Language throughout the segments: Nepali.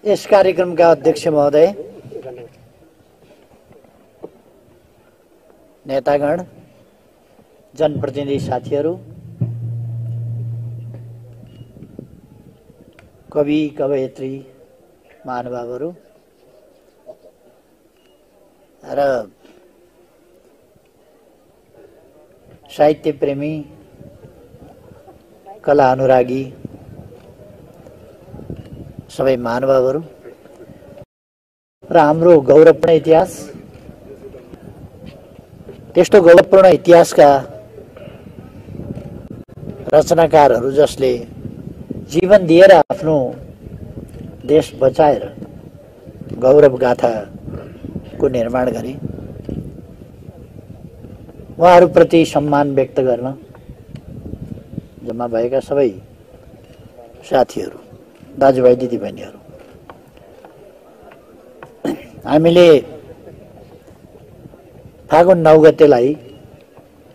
यस कार्यक्रमका अध्यक्ष महोदय, नेतागण, जनप्रतिनिधि साथीहरू, कवि कवयित्री महानुभावहरू र साहित्य प्रेमी, कला अनुरागी सबै महानुभावहरू र हाम्रो गौरवपूर्ण इतिहास, त्यस्तो गौरवपूर्ण इतिहासका रचनाकारहरू जसले जीवन दिएर आफ्नो देश बचाएर गौरव गाथाको निर्माण गरे, उहाँहरूप्रति सम्मान व्यक्त गर्न जम्मा भएका सबै साथीहरू, दाजुभाइ दिदीबहिनीहरू, हामीले फागुन 9 गतेलाई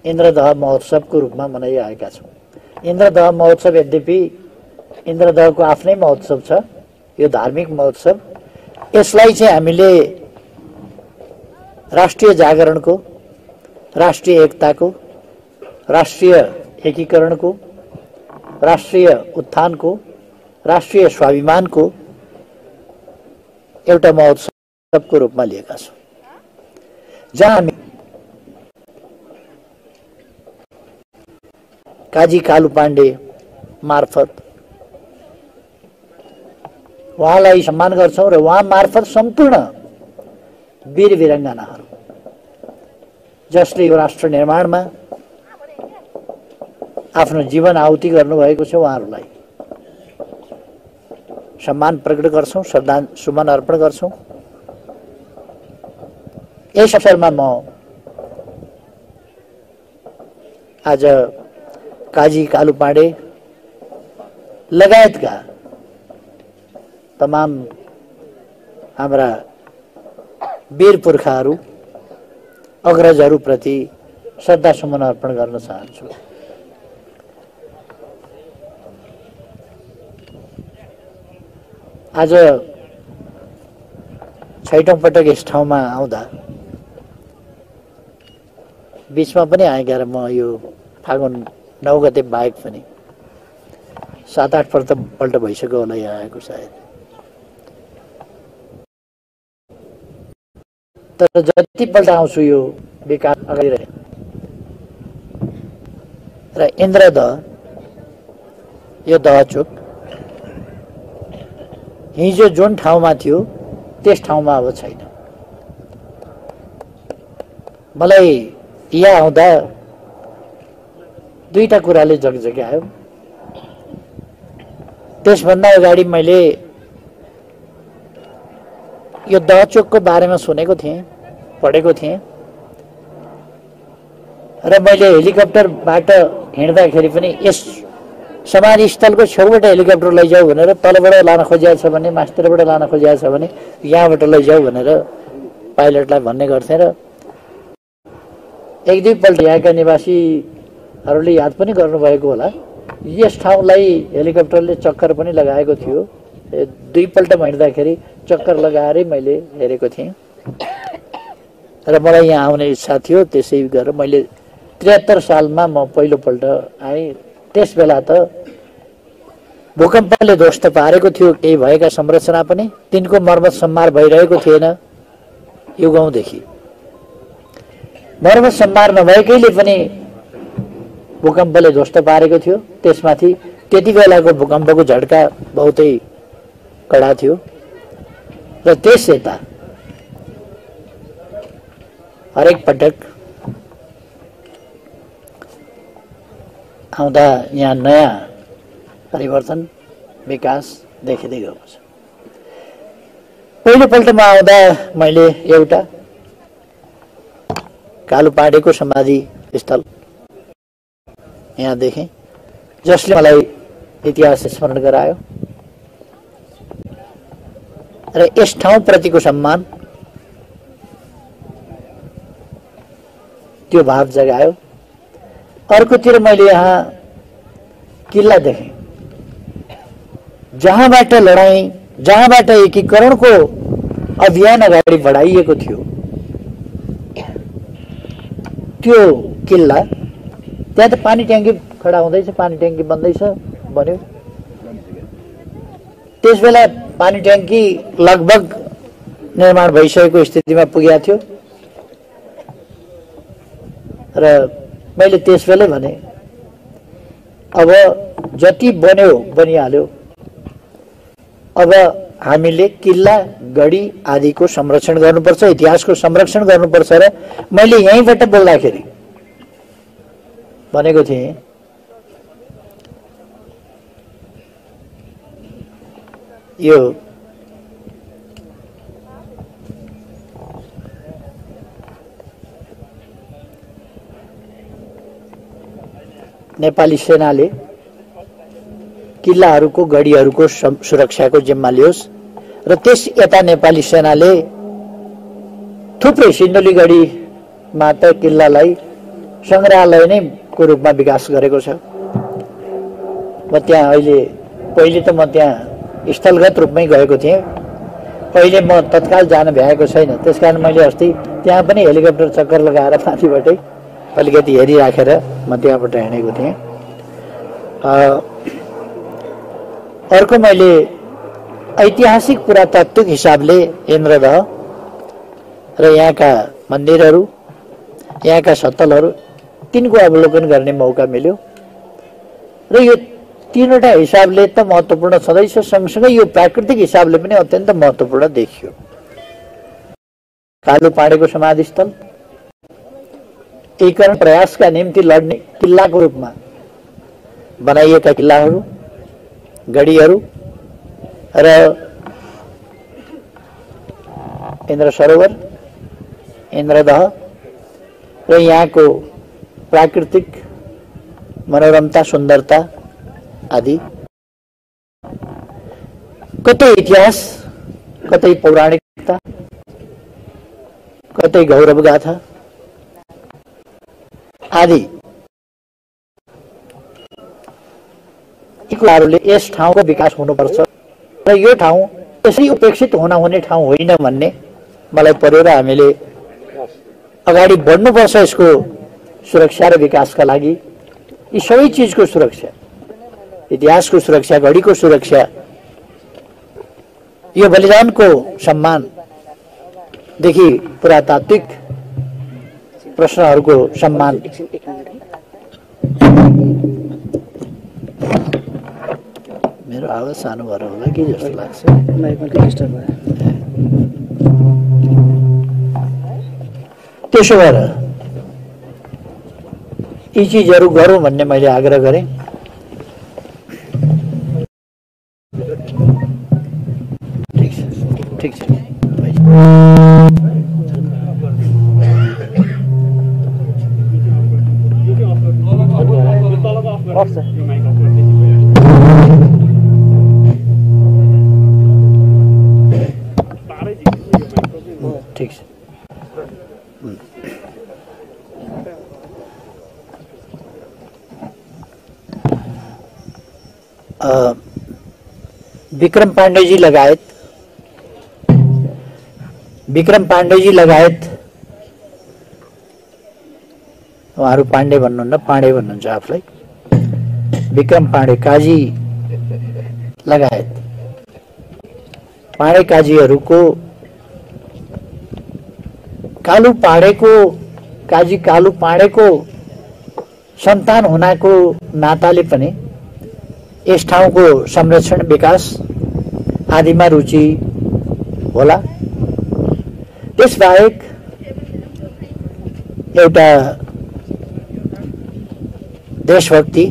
इन्द्रदह महोत्सवको रूपमा मनाइआएका छौँ। इन्द्रदह महोत्सव यद्यपि इन्द्रदहको आफ्नै महोत्सव छ, यो धार्मिक महोत्सव। यसलाई चाहिँ हामीले राष्ट्रिय जागरणको, राष्ट्रिय एकताको, राष्ट्रिय एकीकरणको, राष्ट्रिय उत्थानको, राष्ट्रिय स्वाभिमानको एउटा महोत्सवको रूपमा लिएका छौँ, जहाँ हामी काजी कालु पाण्डे मार्फत उहाँलाई सम्मान गर्छौँ र उहाँ मार्फत सम्पूर्ण वीर वीराङ्गनाहरू जसले यो राष्ट्र निर्माणमा आफ्नो जीवन आहुति गर्नुभएको छ, उहाँहरूलाई सम्मान प्रकट गर्छौँ, श्रद्धासुमन अर्पण गर्छौँ। यस अवसरमा म आज काजी कालु पाण्डे लगायतका तमाम हाम्रा वीर पुर्खाहरू, अग्रजहरूप्रति श्रद्धासुमन अर्पण गर्न चाहन्छु। आज 6औं पटक यस ठाउँमा आउँदा बीचमा पनि आएका र म यो फागुन 9 गते बाहेक पनि 7-8 पल्ट भइसक्यो होला यहाँ आएको सायद। तर जतिपल्ट आउँछु यो विकास अगाडि रहे र इन्द्रदह, यो दहचोक हिजो जुन ठाउँमा थियो त्यस ठाउँमा अब छैन। मलाई यहाँ आउँदा दुईटा कुराले जगजग्यायो। त्यसभन्दा अगाडि मैले यो दहचोकको बारेमा सुनेको थिएँ, पढेको थिएँ र मैले हेलिकप्टरबाट हिँड्दाखेरि पनि यस समाधिस्थलको छेउबाट हेलिकप्टर लैजाऊ भनेर, तलबाट लान खोजिएको छ भने, मास्तिरबाट लान खोजिएको छ भने यहाँबाट लैजाऊ भनेर पाइलटलाई भन्ने गर्थेँ। र 1-2 पल्ट यहाँका निवासीहरूले याद पनि गर्नुभएको होला, यस ठाउँलाई हेलिकप्टरले चक्कर पनि लगाएको थियो। 2 पल्ट हिँड्दाखेरि चक्कर लगाएरै मैले हेरेको थिएँ र मलाई यहाँ आउने इच्छा थियो। त्यसै गरेर मैले 73 सालमा म पहिलोपल्ट आएँ। त्यस बेला त भूकम्पले ध्वस्त पारेको थियो केही भएका संरचना पनि, तिनको मर्मत सम्मार भइरहेको थिएन। यो गाउँदेखि मर्मत सम्मार नभएकैले पनि भूकम्पले ध्वस्त पारेको थियो। त्यसमाथि त्यति बेलाको भूकम्पको झड्का बहुतै कडा थियो र त्यस यता हरेक पटक आउँदा यहाँ नयाँ परिवर्तन, विकास देखिँदै गएको छ। पहिलोपल्टमा आउँदा मैले एउटा कालु पाण्डेको समाधि स्थल यहाँ देखेँ, जसले मलाई इतिहास स्मरण गरायो र यस ठाउँप्रतिको सम्मान, त्यो भाव जगायो। अर्कोतिर मैले यहाँ किल्ला देखेँ, जहाँबाट लडाईँ जहाँबाट एकीकरणको अभियान अगाडि बढाइएको थियो त्यो किल्ला त्यहाँ त पानी ट्याङ्की खडा हुँदैछ, पानी ट्याङ्की बन्दैछ भन्यो। त्यसबेला पानी ट्याङ्की लगभग निर्माण भइसकेको स्थितिमा पुगेको थियो र मैले त्यसबेलै भने अब जति बन्यो बनिहाल्यो, अब हामीले किल्ला गढी आदिको संरक्षण गर्नुपर्छ, इतिहासको संरक्षण गर्नुपर्छ। र मैले यहीँबाट बोल्दाखेरि भनेको थिएँ यो नेपाली सेनाले किल्लाहरूको गढीहरूको सुरक्षाको जिम्मा लियोस् र त्यस यता नेपाली सेनाले थुप्रै सिन्धुली गढीमा त किल्लालाई संग्रहालय नै को रूपमा विकास गरेको छ। म त्यहाँ पहिले त म त्यहाँ स्थलगत रूपमै गएको थिएँ, अहिले म तत्काल जान भ्याएको छैन। त्यसकारण मैले अस्ति त्यहाँ पनि हेलिकप्टर चक्कर लगाएर माथिबाटै अलिकति हेरिराखेर म त्यहाँबाट हिँडेको थिएँ। अर्को मैले ऐतिहासिक पुरातात्विक हिसाबले इन्द्रदह र यहाँका मन्दिरहरू, यहाँका सत्तलहरू तिनको अवलोकन गर्ने मौका मिल्यो र यो तीनवटा हिसाबले त महत्त्वपूर्ण छँदैछ, सँगसँगै यो प्राकृतिक हिसाबले पनि अत्यन्त महत्त्वपूर्ण देखियो। कालु पाँडेको समाधिस्थल एकीकरण प्रयासका निम्ति लड्ने किल्लाको रूपमा बनाइएका किल्लाहरू, गढीहरू र इन्द्र सरोवर, इन्द्रदह र यहाँको प्राकृतिक मनोरमता, सुन्दरता आदि, कतै इतिहास, कतै पौराणिकता, कतै गौरव गाथा आदि यी कुराहरूले यस ठाउँको विकास हुनुपर्छ र यो ठाउँ यसरी उपेक्षित हुने ठाउँ होइन भन्ने मलाई पर्यो र हामीले अगाडि बढ्नुपर्छ यसको सुरक्षा र विकासका लागि। यी सबै चिजको सुरक्षा, इतिहासको सुरक्षा, गढीको सुरक्षा, यो बलिदानको सम्मानदेखि पुरातात्विक प्रश्नहरूको सम्मान। मेरो आवाज सानो भएर होला कि जस्तो लाग्छ। त्यसो भएर यी चिजहरू गरौँ भन्ने मैले आग्रह गरेँ। ठिक छ। ठीक छ। विक्रम पाण्डेजी लगायत उहाँहरू पाण्डे भन्नुहुन्न, पाण्डे भन्नुहुन्छ आफूलाई, विक्रम पाण्डे काजी लगायत पाण्डे काजीहरूको काजी कालु पाण्डेको सन्तान हुनाको नाताले पनि यस ठाउँको संरक्षण, विकास आदिमा रुचि होला। त्यसबाहेक एउटा देशभक्ति,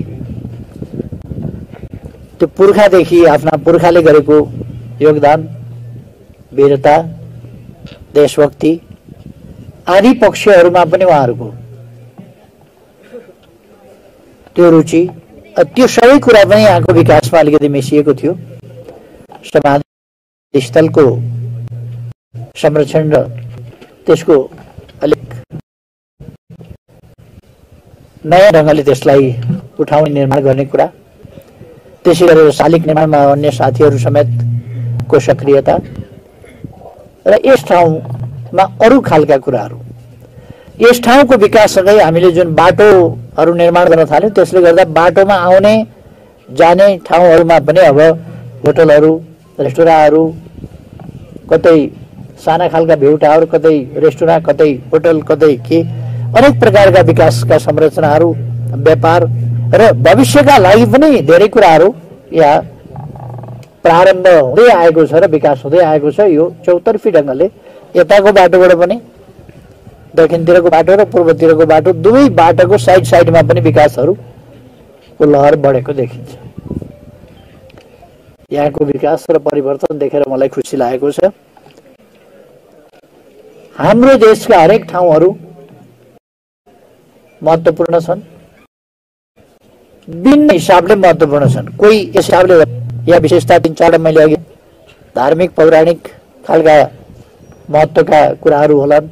त्यो पुर्खादेखि आफ्ना पुर्खाले गरेको योगदान, वीरता, देशभक्ति आदि पक्षहरूमा पनि उहाँहरूको त्यो रुचि, त्यो सबै कुरा पनि यहाँको विकासमा अलिकति मिसिएको थियो। समाधि स्थलको संरक्षण र त्यसको अलिक नयाँ ढङ्गले त्यसलाई उठाउने, निर्माण गर्ने कुरा, त्यसै गरेर शालिग निर्माणमा अन्य साथीहरू समेत को सक्रियता र यस ठाउँमा अरू खालका कुराहरू, यस ठाउँको विकाससँगै हामीले जुन बाटोहरू निर्माण गर्न थाल्यौँ त्यसले गर्दा बाटोमा आउने जाने ठाउँहरूमा पनि अब होटलहरू, रेस्टुराँहरू, कतै साना खालका भेउटाहरू, कतै रेस्टुराँ, कतै होटल, कतै के अनेक प्रकारका विकासका संरचनाहरू, व्यापार र भविष्यका लागि पनि धेरै कुराहरू यहाँ प्रारम्भ हुँदै आएको छ र विकास हुँदै आएको छ। यो चौतर्फी ढङ्गले यताको बाटोबाट पनि दक्षिणतिरको बाटो र पूर्वतिरको बाटो दुवै बाटोको साइडमा पनि विकासहरूको लहर बढेको देखिन्छ। यहाँको विकास र परिवर्तन देखेर मलाई खुसी लागेको छ। हाम्रो देशका हरेक ठाउँहरू महत्त्वपूर्ण छन्, भिन्न हिसाबले महत्त्वपूर्ण छन्। कोही यस हिसाबले या विशेषता 3-4 मैले अघि धार्मिक पौराणिक खालका महत्त्वका कुराहरू होलान्,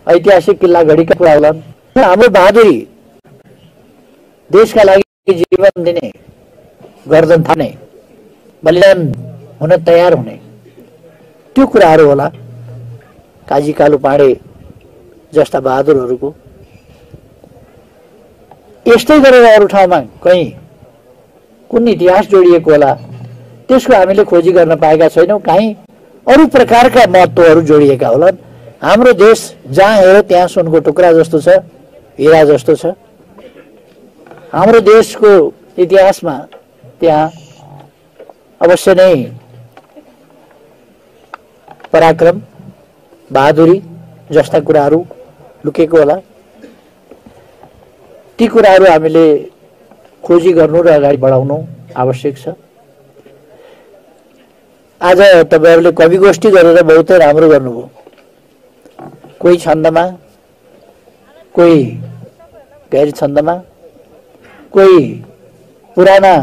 ऐतिहासिक किल्ला घडीका कुरा होलान्। हाम्रो बहादुरी, देशका लागि जीवन दिने, गर्दन थाप्ने, बलिदान हुन तयार हुने त्यो कुराहरू होला। काजी कालु पाँडे जस्ता बहादुरहरूको यस्तै गरेर अरू ठाउँमा कहीँ कुन इतिहास जोडिएको होला त्यसको हामीले खोजी गर्न पाएका छैनौँ। कहीँ अरू प्रकारका महत्त्वहरू जोडिएका होलान्। हाम्रो देश जहाँ हेऱ्यो त्यहाँ सुनको टुक्रा जस्तो छ, हिरा जस्तो छ। हाम्रो देशको इतिहासमा त्यहाँ अवश्य नै पराक्रम, बहादुरी जस्ता कुराहरू लुकेको होला। ती कुराहरू हामीले खोजी गर्नु र अगाडि बढाउनु आवश्यक छ। आज तपाईहरुले कवि गोष्ठी गरेर बहुतै राम्रो गर्नुभयो। कोही छन्दमा, कोही गैर छन्दमा, कोही पुराना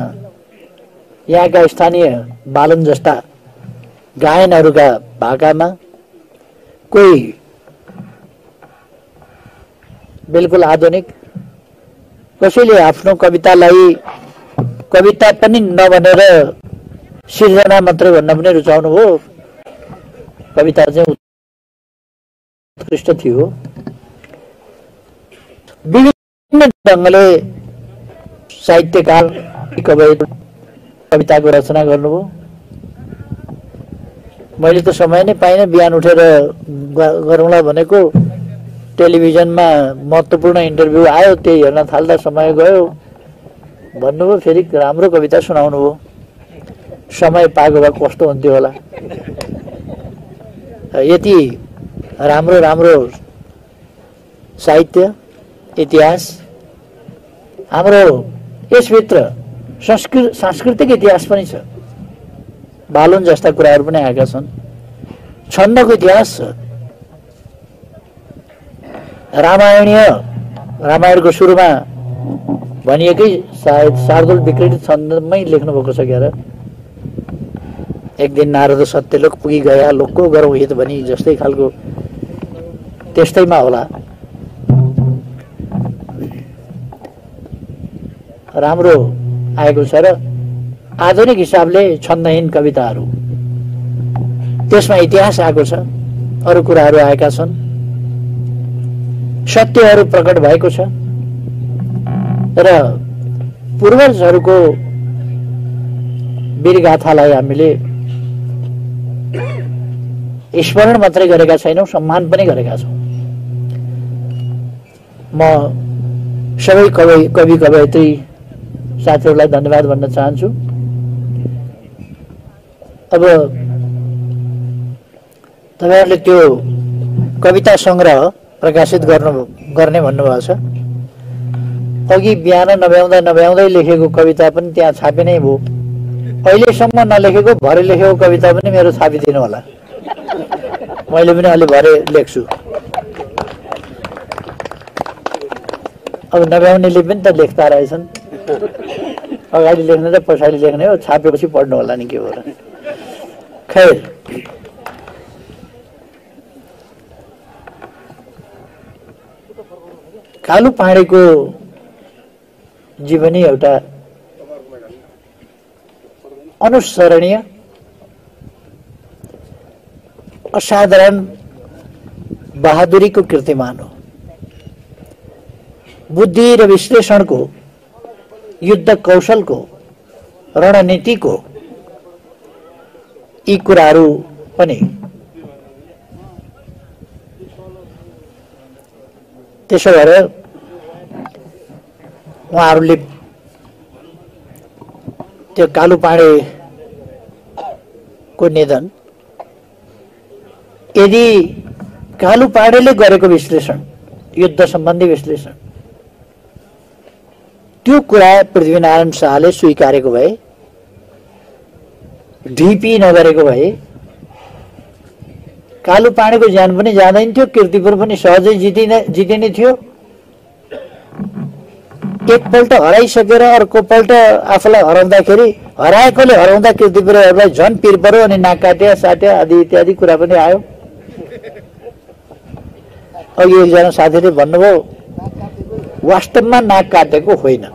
यहाँका स्थानीय बालन जस्ता गायनहरूका भाकामा, कोही बिल्कुल आधुनिक, कसैले आफ्नो कवितालाई कविता पनि नभनेर सिर्जना मात्र भन्न पनि रुचाउनु भयो। कविता चाहिँ उत्कृष्ट थियो। विभिन्न ढङ्गले साहित्यकार कविताको रचना गर्नुभयो। मैले त समय नै पाइनँ, बिहान उठेर गरौँला भनेको टेलिभिजनमा महत्त्वपूर्ण इन्टरभ्यू आयो, त्यही हेर्न थाल्दा समय गयो। भन्नुभयो फेरि राम्रो कविता सुनाउनु भयो। समय पाएको भए कस्तो हुन्थ्यो होला। यति राम्रो राम्रो साहित्य, इतिहास, हाम्रो यसभित्र सांस्कृतिक इतिहास पनि छ। बालुन जस्ता कुराहरू पनि आएका छन्। छन्दको इतिहास छ। रामायणको सुरुमा भनिएकै सायद शार्दूल विकृत छन्दमै लेख्नु भएको छ क्यारे। एक दिन नारद सत्यलोक पुगी गया, लोकको गरौँ हित भनी जस्तै खालको त्यस्तैमा होला। राम्रो आएको छ र आधुनिक हिसाबले छन्दहीन कविताहरू, त्यसमा इतिहास आएको छ, अरू कुराहरू आएका छन्, सत्यहरू प्रकट भएको छ र पूर्वजहरूको वीरगाथालाई हामीले स्मरण मात्रै गरेका छैनौं, सम्मान पनि गरेका छौं। म सबै कवि कवयित्री साथीहरूलाई धन्यवाद भन्न चाहन्छु। अब तपाईहरुले त्यो कविता संग्रह प्रकाशित गर्ने भन्नुभएको छ। अघि बिहान नभ्याउँदै लेखेको कविता पनि त्यहाँ छापिनै भयो। अहिलेसम्म नलेखेको भरे लेखेको कविता पनि मेरो छापिदिनु होला। मैले पनि अलि भरे लेख्छु। अब नभ्याउनेले पनि त लेख्दा रहेछन्। अगाडि लेख्ने र पछाडि लेख्ने हो, छापेपछि पढ्नु होला नि के हो र। खैर, कालु पाँडेको जीवनी एउटा अनुसरणीय असाधारण बहादुरीको कीर्तिमान हो। बुद्धि र विश्लेषणको, युद्ध कौशलको, रणनीतिको यी कुराहरू पनि त्यसो भएर उहाँहरूले त्यो कालु पाँडेको निधन, यदि कालु पाँडेले गरेको विश्लेषण, युद्ध सम्बन्धी विश्लेषण, त्यो कुरा पृथ्वीनारायण शाहले स्वीकारेको भए, ढिपी नगरेको भए कालु पाँडेको ज्यान पनि जाँदैन थियो, कीर्तिपुर पनि सहजै जितिने थियो। एकपल्ट हराइसकेर अर्कोपल्ट आफूलाई हराउँदाखेरि, हराएकोले हराउँदा कीर्तिपुरहरूलाई झन् पिर पर्यो अनि नाक काट्या साट्या आदि इत्यादि कुरा पनि आयो। अघि एकजना साथीले भन्नुभयो वास्तवमा नाक काटेको होइन,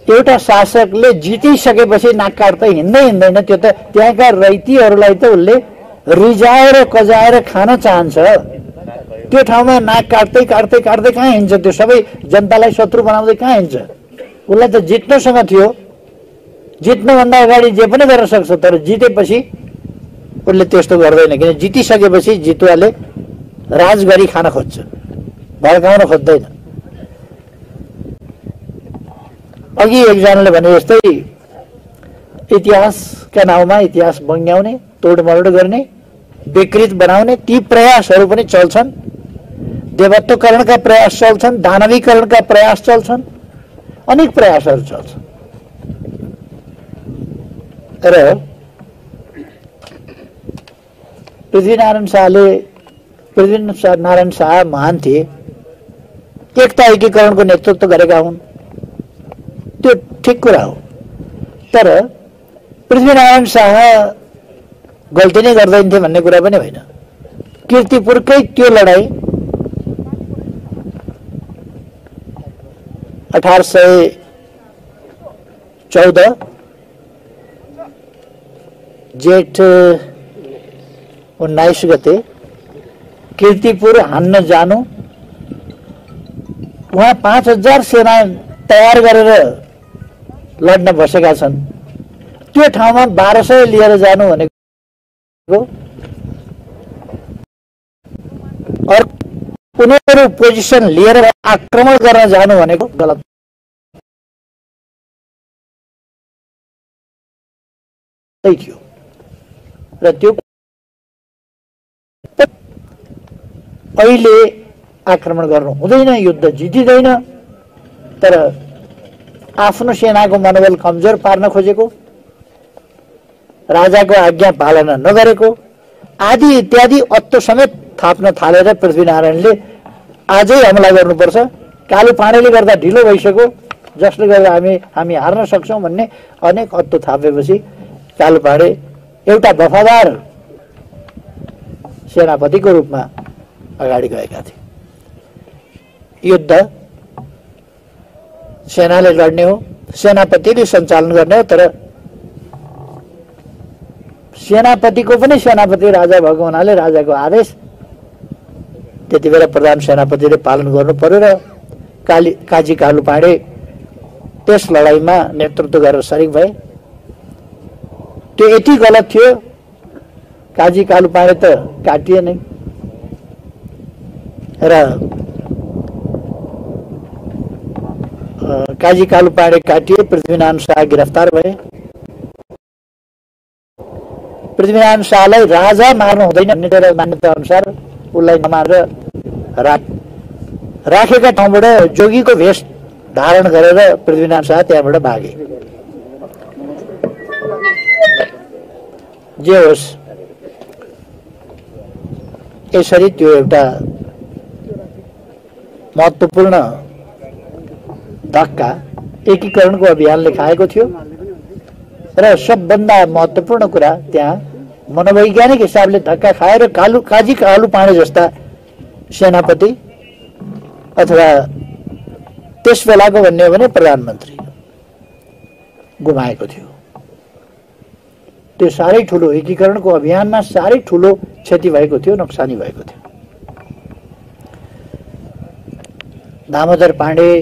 एउटा शासकले जितिसकेपछि नाक काट्दै हिँड्दैन, त्यो त त्यहाँका रैतीहरूलाई त उसले रिजाएर कजाएर खान चाहन्छ। त्यो ठाउँमा नाक काट्दै काट्दै काट्दै कहाँ हिँड्छ? त्यो सबै जनतालाई शत्रु बनाउँदै कहाँ हिँड्छ? उसलाई त जित्नसँग थियो, जित्नुभन्दा अगाडि जे पनि गर्न सक्छ, तर जितेपछि उसले त्यस्तो गर्दैन, किन जितिसकेपछि जितुवाले राज गरी खान खोज्छ, भड्काउन खोज्दैन। अघि एकजनाले भने जस्तै इतिहासका नाउँमा इतिहास बङ्ग्याउने, तोडमरोड गर्ने, विकृत बनाउने ती प्रयासहरू पनि चल्छन्। देवत्वकरणका प्रयास चल्छन्, दानवीकरणका प्रयास चल्छन्, अनेक प्रयासहरू चल्छन्। र पृथ्वीनारायण शाह महान थिए, एकता एकीकरणको नेतृत्व गरेका हुन्, त्यो ठिक कुरा हो। तर पृथ्वीनारायण शाह गल्ती नै गर्दैन थिए भन्ने कुरा पनि होइन। कीर्तिपुरकै त्यो लडाईँ 1814 जेठ 19 गते कीर्तिपुर हान्न जानु, उहाँ 5000 सेना तयार गरेर लड्न बसेका छन्। त्यो ठाउँमा 1200 लिएर जानु भनेको और उनीहरू पोजिसन लिएर आक्रमण गर्न जानु भनेको गलत थियो। र त्यो अहिले आक्रमण गर्नु हुँदैन, युद्ध जितिँदैन, तर आफ्नो सेनाको मनोबल कमजोर पार्न खोजेको, राजाको आज्ञा पालना नगरेको आदि इत्यादि अत्तो समेत थाप्न थालेर पृथ्वीनारायणले आजै हमला गर्नुपर्छ, कालु पाँडेले गर्दा ढिलो भइसक्यो, जसले गर्दा हामी हार्न सक्छौं भन्ने अनेक अत्तो थापेपछि कालु पाँडे एउटा वफादार सेनापतिको रूपमा अगाडि गएका थिए। युद्ध सेनाले लड्ने हो, सेनापतिले सञ्चालन गर्ने हो, तर सेनापतिको पनि सेनापति राजा भएको हुनाले राजाको आदेश त्यति बेला प्रधान सेनापतिले पालन गर्नु पर्यो। र काजी कालु पाँडे त्यस लडाईँमा नेतृत्व गरेर सरिक भए। त्यो यति गलत थियो, काजी कालु पाँडे त काटिए नै र काजी कालु पाँडे काटिए, पृथ्वीनारायण शाह गिरफ्तार भए। पृथ्वीनारायण शाहलाई राजा मार्नु हुँदैन भन्ने मान्यता अनुसार उसलाई नमारेर राखेका ठाउँबाट जोगीको भेष धारण गरेर पृथ्वीनारायण शाह त्यहाँबाट भागे। जे होस्, यसरी त्यो एउटा महत्त्वपूर्ण धक्का एकीकरणको अभियानले खाएको थियो। र सबभन्दा महत्त्वपूर्ण कुरा त्यहाँ मनोवैज्ञानिक हिसाबले धक्का खाएर काजी कालु पाँडे जस्ता सेनापति अथवा त्यस बेलाको भन्ने हो भने प्रधानमन्त्री गुमाएको थियो। त्यो साह्रै ठुलो एकीकरणको अभियानमा साह्रै ठुलो क्षति भएको थियो, नोक्सानी भएको थियो। दामोदर पाण्डेका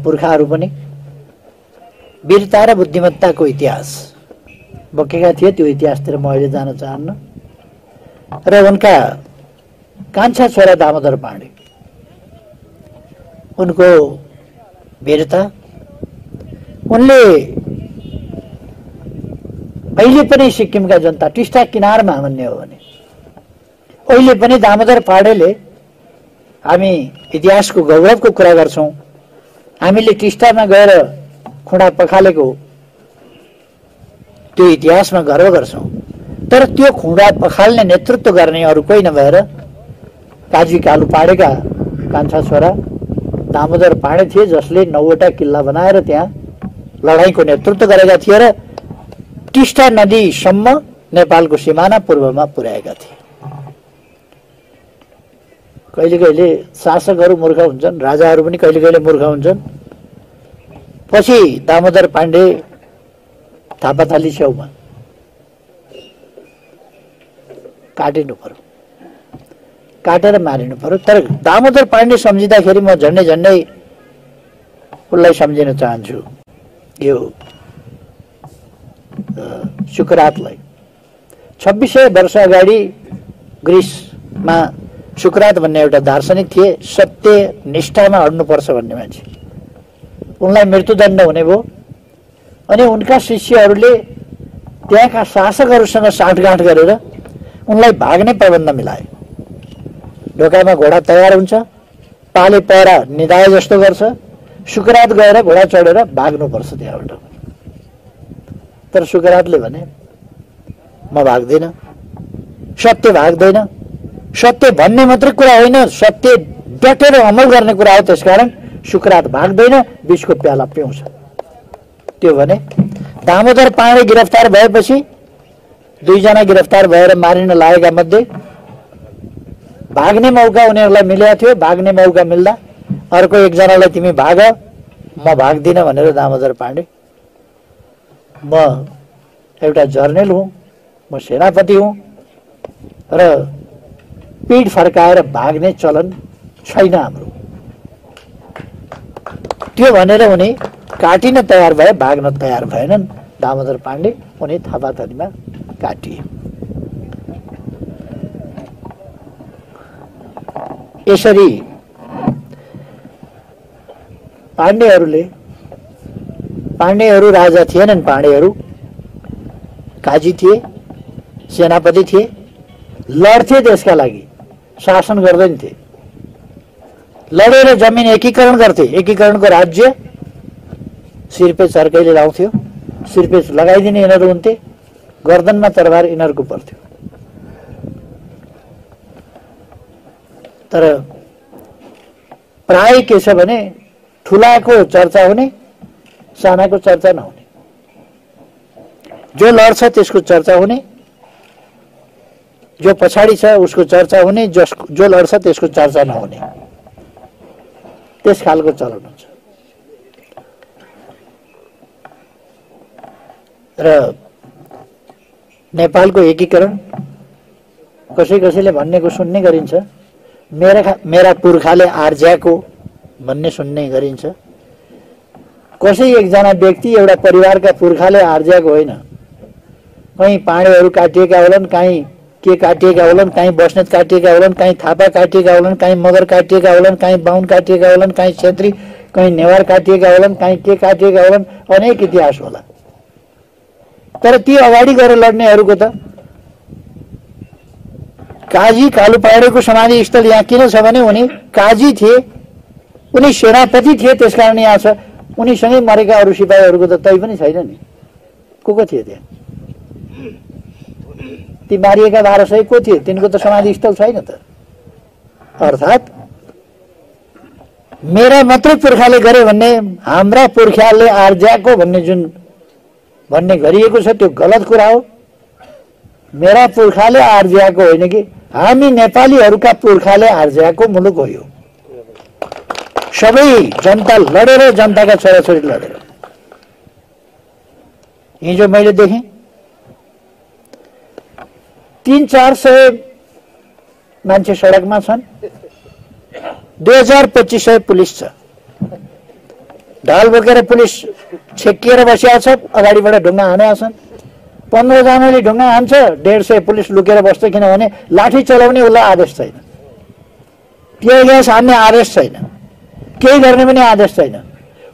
पुर्खाहरू पनि वीरता र बुद्धिमत्ताको इतिहास बोकेका थिए। त्यो इतिहासतिर म अहिले जान चाहन्न। र उनका कान्छा छोरा दामोदर पाण्डे, उनको वीरता, उनले अहिले पनि सिक्किमका जनता टिस्टा किनारमा भन्ने हो भने अहिले पनि दामोदर पाण्डेले, हामी इतिहासको गौरवको कुरा गर्छौं, हामीले टिस्टामा गएर खुँडा पखालेको त्यो इतिहासमा गर्व गर्छौं। तर त्यो खुँडा पखाल्ने नेतृत्व गर्ने अरू कोही नभएर काजी कालु पाडेका कान्छा छोरा दामोदर पाण्डे थिए, जसले 9वटा किल्ला बनाएर त्यहाँ लडाईँको नेतृत्व गरेका थिए र टिस्टा नदीसम्म नेपालको सिमाना पूर्वमा पुर्याएका थिए। कहिले कहिले शासकहरू मूर्ख हुन्छन्, राजाहरू पनि कहिले कहिले मूर्ख हुन्छन्। पछि दामोदर पाण्डे थापाथली छेउमा काटिनु पर्यो, काटेर मारिनु पर्यो। तर दामोदर पाण्डे सम्झिँदाखेरि म झन्डै झन्डै उसलाई सम्झिन चाहन्छु, यो सुकरातलाई। 2600 वर्ष अगाडि ग्रिसमा सुकरात भन्ने एउटा दार्शनिक थिए, सत्य निष्ठामा अड्नुपर्छ भन्ने मान्छे। उनलाई मृत्युदण्ड हुने भयो अनि उनका शिष्यहरूले त्यहाँका शासकहरूसँग साँठगाँठ गरेर उनलाई भाग्ने प्रबन्ध मिलाए। ढोकामा घोडा तयार हुन्छ, पाले पहरा निदाए जस्तो गर्छ, सुकरात गएर घोडा चढेर भाग्नुपर्छ त्यहाँबाट। तर सुकरातले भने म भाग्दैन, सत्य भाग्दैन। सत्य भन्ने मात्रै कुरा होइन, सत्य डटेर अमल गर्ने कुरा हो। त्यसकारण सुकरात भाग्दैन, विषको प्याला पिउँछ। त्यो भने दामोदर पाण्डे गिरफ्तार भएपछि 2 जना गिरफ्तार भएर मारिन लागेका मध्ये भाग्ने मौका उनीहरूलाई मिलेको थियो। भाग्ने मौका मिल्दा अर्को एकजनालाई तिमी भाग, म भाग्दिन भनेर दामोदर पाण्डे, म एउटा जर्नल हुँ, म सेनापति हुँ र पीठ फर्काएर भाग्ने चलन छैन हाम्रो, त्यो भनेर उनी काटिन तयार भए, भाग्न तयार भएनन् दामोदर पाण्डे। उनी थापाथलीमा काटिए। यसरी पाण्डेहरू राजा थिएनन्। पाण्डेहरू काजी थिए, सेनापति थिए, लड्थे देशका लागि, शासन गर्दैन थिए। लडेर जमिन एकीकरण गर्थे। एकीकरणको राज्य सिरपे चर्कैले लाउँथ्यो, सिरपे लगाइदिने यिनीहरू हुन्थे, गर्दनमा तरबार यिनीहरूको पर्थ्यो। तर प्राय के छ भने ठुलाको चर्चा हुने, सानाको चर्चा नहुने। जो लड्छ त्यसको चर्चा हुने, जो पछाडि छ उसको चर्चा हुने, जो लड्छ त्यसको चर्चा नहुने, त्यस खालको चलन हुन्छ। र नेपालको एकीकरण कसैले भन्नेको सुन्ने गरिन्छ, मेरा पुर्खाले आर्ज्याको भन्ने सुन्ने गरिन्छ। कसै एकजना व्यक्ति, एउटा परिवारका पुर्खाले आर्ज्याको होइन। कहीँ पाण्डेहरू काटिएका होलान्, कहीँ के काटिएका होलान्, कहीँ बस्नेत काटिएका होलान्, कहीँ थापा काटिएका होलान्, कहीँ मगर काटिएका होलान्, कहीँ बाहुन काटिएका होलान्, कहीँ क्षेत्री, कहीँ नेवार काटिएका होलान्, कहीँ के काटिएका होलान्, अनेक इतिहास होला। तर ती अगाडि गएर लड्नेहरूको त काजी कालु पाण्डेको समाधि स्थल यहाँ किन छ भने उनी काजी थिए, उनी सेनापति थिए, त्यसकारण यहाँ छ। उनीसँगै मरेका अरू सिपाहीहरूको त तै पनि छैन नि। को थिए त्यहाँ? ती मारिएका 1200 को थिए? तिनको त समाधि स्थल छैन त। अर्थात् मेरा मात्रै पुर्खाले गरे भन्ने, हाम्रा पुर्खाले आर्ज्याको भन्ने जुन भन्ने गरिएको छ त्यो गलत कुरा हो। मेरा पुर्खाले आर्ज्याको होइन कि हामी नेपालीहरूका पुर्खाले आर्ज्याको मुलुक हो यो। सबै जनता लडेर, जनताका छोराछोरी लडेर हिजो मैले देखेँ 300-400 मान्छे सडकमा छन्, 2000-2500 पुलिस छ। ढाल बोकेर पुलिस छेकिएर बसिया छ, अगाडिबाट ढुङ्गा हानेका छन्। 15 जनाले ढुङ्गा हान्छ, 150 पुलिस लुकेर बस्छ, किनभने लाठी चलाउने उसलाई आदेश छैन, टियर ग्यास हान्ने आदेश छैन, केही गर्ने पनि आदेश छैन।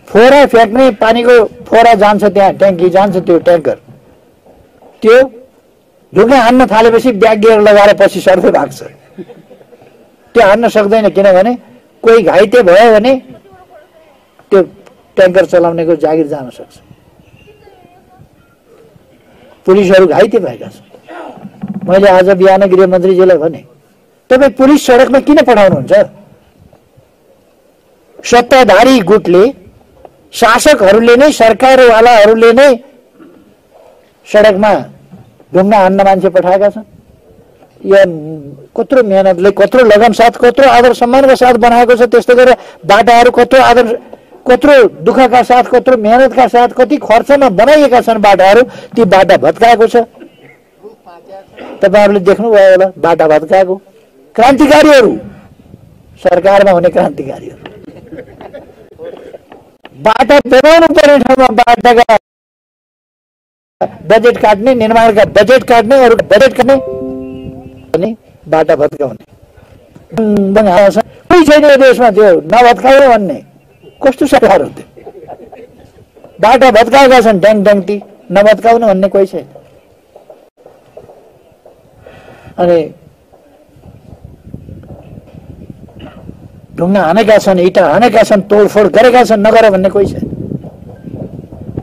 फोहरा फ्याँक्ने पानीको फोहरा जान्छ, त्यहाँ ट्याङ्की जान्छ, त्यो ट्याङ्कर त्यो ढुङ्गा हान्न थालेपछि ब्याग गियर लगाएर पछि सर्दै भाग्छ। त्यो हान्न सक्दैन, किनभने कोही घाइते भयो भने त्यो ट्याङ्कर चलाउनेको जागिर जान सक्छ। पुलिसहरू घाइते भएका छन्। मैले आज बिहान गृहमन्त्रीजीलाई भने, तपाईँ पुलिस सडकमा किन पठाउनुहुन्छ? सत्ताधारी गुटले, शासकहरूले नै, सरकारवालाहरूले नै सडकमा ढुङ्गा हान्न मान्छे पठाएका छन्। या कत्रो मेहनतले, कत्रो लगन साथ, कत्रो आदर सम्मानका साथ बनाएको छ। त्यस्तै गरेर बाटाहरू कत्रो आदर, कत्रो दुःखका साथ, कत्रो मेहनतका साथ, कति खर्चमा बनाइएका छन् बाटाहरू। ती बाटा भत्काएको छ। तपाईहरुले देख्नुभयो होला बाटा भत्काएको। क्रान्तिकारीहरू, सरकारमा हुने क्रान्तिकारीहरू बाटा बनाउनु पर्ने ठाउँमा बाटाका बजेट काट्ने, निर्माणका बजेट काट्ने, अरू बजेट काट्ने अनि बाटा भत्काउने। कोही छैन यो देशमा त्यो नभत्काउने भन्ने। कस्तो सरकार हो त्यो? बाटा भत्काएका छन् ड्याङ ड्याङटी, नभत्काउने भन्ने कोही छैन। अनि ढुङ्गा हानेका छन्, इँटा हानेका छन्, तोडफोड गरेका छन्, नगर भन्ने कोही छैन।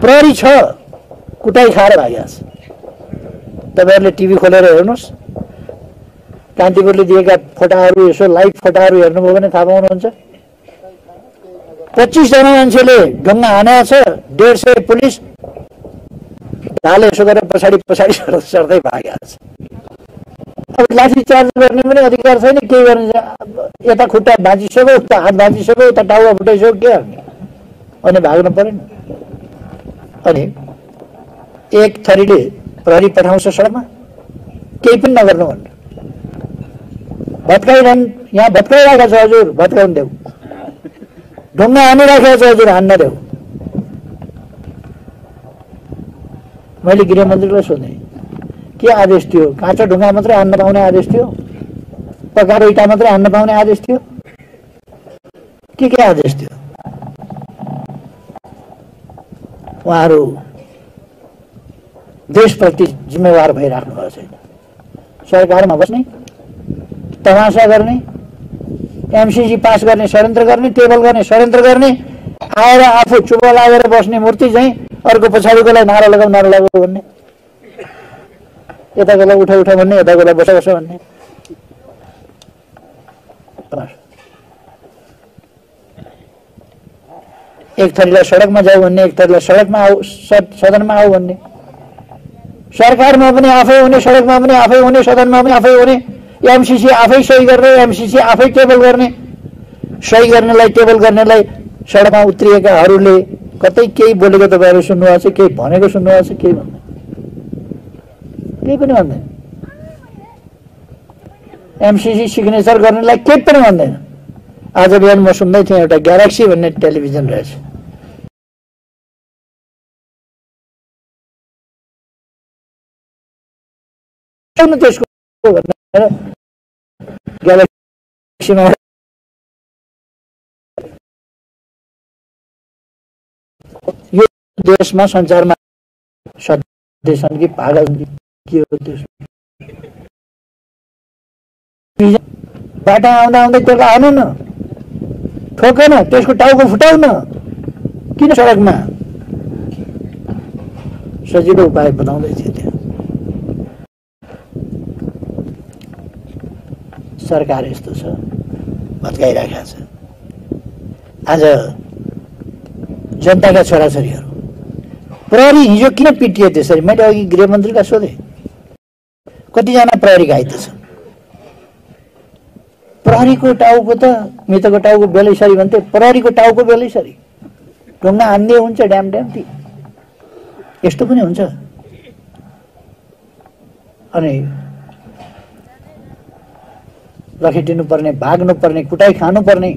प्रहरी छ, कुटाई खाएर भागेको छ। तपाईहरुले टिभी खोलेर हेर्नुहोस्, कान्तिपुरले दिएका फोटाहरू, यसो लाइभ फोटाहरू हेर्नुभयो भने थाहा पाउनुहुन्छ। 25 जना मान्छेले ढुङ्गा हानेको छ, 150 पुलिस ढाले यसो गरेर पछाडि पछाडि सर्दै भागेको छ। अब लाठी चार्ज गर्ने पनि अधिकार छैन, केही गर्ने। यता खुट्टा भाँचिसक्यो, उता हात भाँचिसक्यो, उता टाउका फुटाइसक्यो, के गर्ने? अनि भाग्नु परेन। अनि एक थरीले प्रहरी पठाउँछ सडकमा, केही पनि नगर्नु भनेर भत्काइरहन्। यहाँ भत्काइरहेको छ हजुर, भत्काउनु देऊ। ढुङ्गा हानिराखेको छ हजुर, हान्न देऊ। मैले गृहमन्त्रीलाई सोधेँ, के आदेश थियो? काँचो ढुङ्गा मात्रै हान्न पाउने आदेश थियो? पकाएको इँटा मात्रै हान्न पाउने आदेश थियो? के आदेश थियो? उहाँहरू देशप्रति जिम्मेवार भइराख्नु भएको छैन। सरकारमा बस्ने, तमासा गर्ने, एमसीसी पास गर्ने षड्यन्त्र गर्ने, टेबल गर्ने षड्यन्त्र गर्ने, आएर आफू चुप लागेर बस्ने मूर्ति चाहिँ अर्को पछाडिकोलाई नारा लगाऊ भन्ने, यताकोलाई उठ भन्ने, यताकोलाई बस भन्ने। एक थरीलाई सडकमा जाऊ भन्ने, एक थरीलाई सडकमा आऊ, सदनमा आऊ भन्ने। सरकारमा पनि आफै हुने, सडकमा पनि आफै हुने, सदनमा पनि आफै हुने। एमसीसी आफै सही गर्ने, एमसीसी आफै टेबल गर्ने। सही गर्नेलाई, टेबल गर्नेलाई सडकमा उत्रिएकाहरूले कतै केही बोलेको तपाईहरु सुन्नुभएको छ, केही भनेको सुन्नुभएको छ? केही भन्दैन, केही पनि भन्दैन। एमसीसी सिग्नेचर गर्नेलाई केही पनि भन्दैन। आज बिहान म सुन्दै थिएँ, एउटा ग्यालेक्सी भन्ने टेलिभिजन रहेछ, त्यसको भनेर ग्यालेक्सीमा यो देशमा संसारमा सधैँ छन् कि पागल के हो त्यो? बाटा आउँदा आउँदै त्यसलाई हानु न, ठोकेन, त्यसको टाउको फुटाउ न, किन सडकमा? सजिलो उपाय बताउँदै थिए त्यहाँ। सरकार यस्तो छ, भत्काइराखेको छ। आज जनताका छोराछोरीहरू, प्रहरी हिजो किन पिटिए त्यसरी? मैले अघि गृहमन्त्रीलाई सोधेँ, कतिजना प्रहरी घाइते छन्? प्रहरीको टाउको त मृतकको टाउको बेलैसरी भन्थे, प्रहरीको टाउको बेलैसरी ढुङ्गा हान्ने हुन्छ ड्याम ड्याम ती। यस्तो पनि हुन्छ। अनि लखेटिनु पर्ने, भाग्नु पर्ने, कुटाई खानु पर्ने,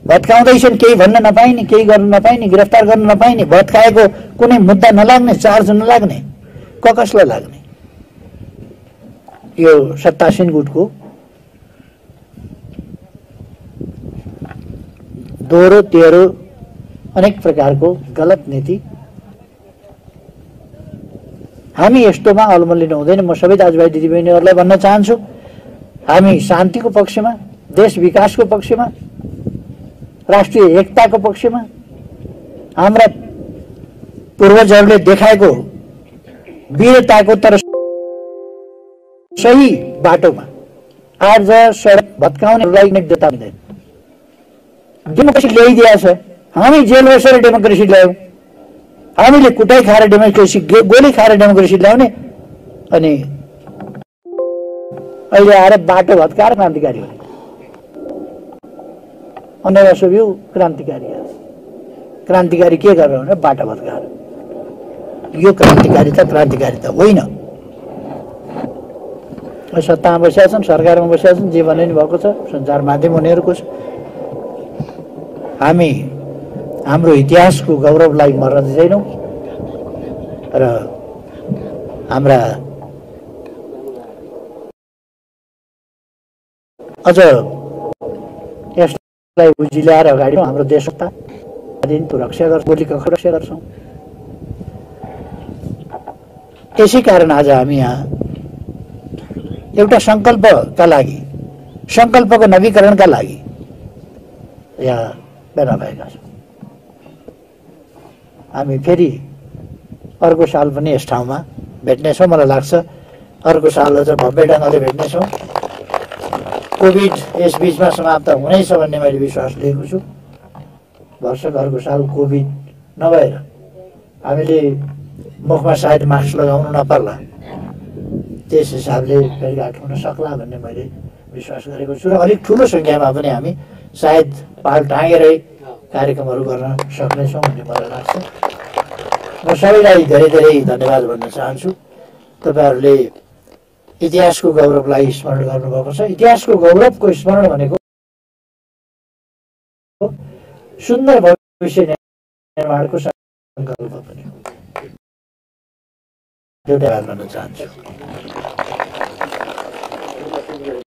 भत्काउँदैछन् केही भन्न नपाइने, केही गर्न नपाइने, गिरफ्तार गर्न नपाइने, भत्काएको कुनै मुद्दा नलाग्ने, चार्ज नलाग्ने, कसलाई लाग्ने? यो सत्तासीन गुटको दोहोरो तेह्रो अनेक प्रकारको गलत नीति। हामी यस्तोमा अल्मलिनु हुँदैन। म सबै दाजुभाइ दिदीबहिनीहरूलाई भन्न चाहन्छु, हामी शान्तिको पक्षमा, देश विकासको पक्षमा, राष्ट्रिय एकताको पक्षमा, हाम्रा पूर्वजहरूले देखाएको वीरताको तर सही बाटोमा आज सडक भत्काउनेलाई देता हुँदैन। डेमोक्रेसी ल्याइदिएको छ, हामी जेल बसेर डेमोक्रेसी ल्यायौँ, हामीले कुटाई खाएर डेमोक्रेसी, गोली खाएर डेमोक्रेसी ल्याउने, अनि अहिले आएर बाटो भत्काएर क्रान्तिकारी हो। अन्यवासव्यू क्रान्तिकारी, क्रान्तिकारी के गरेर भने बाटो भत्काएर। यो क्रान्तिकारिता होइन। सत्तामा बसेका छन्, सरकारमा बसेका छन्, जे भन्ने भएको छ, सञ्चार माध्यम उनीहरूको छ। हामी हाम्रो इतिहासको गौरवलाई मर्न दिँदैनौँ र हाम्रा अझ यसलाई उजिल्याएर अगाडि हाम्रो देशको रक्षा गर्छौँ, बोलीको रक्षा गर्छौँ। त्यसै कारण आज हामी यहाँ एउटा सङ्कल्पका लागि, सङ्कल्पको नवीकरणका लागि यहाँ भेला भएका छौँ। हामी फेरि अर्को साल पनि यस ठाउँमा भेट्नेछौँ। मलाई लाग्छ अर्को साल अझ भव्य ढङ्गले भेट्नेछौँ। कोभिड यस बिचमा समाप्त हुनेछ भन्ने मैले विश्वास लिएको छु। वर्षक अर्को साल कोभिड नभएर हामीले मुखमा सायद मास्क लगाउनु नपर्ला, त्यस हिसाबले भेटघाट हुन सक्ला भन्ने मैले विश्वास गरेको छु। र अलिक ठुलो सङ्ख्यामा पनि हामी सायद पाल टाँगेरै कार्यक्रमहरू गर्न सक्नेछौँ भन्ने मलाई लाग्छ। म सबैलाई धेरै धेरै धन्यवाद भन्न चाहन्छु। तपाईँहरूले इतिहासको गौरवलाई स्मरण गर्नुभएको छ। इतिहासको गौरवको स्मरण भनेको सुन्दर भविष्य निर्माणको सङ्कल्प पनि हो। एउटा भन्न चाहन्छु।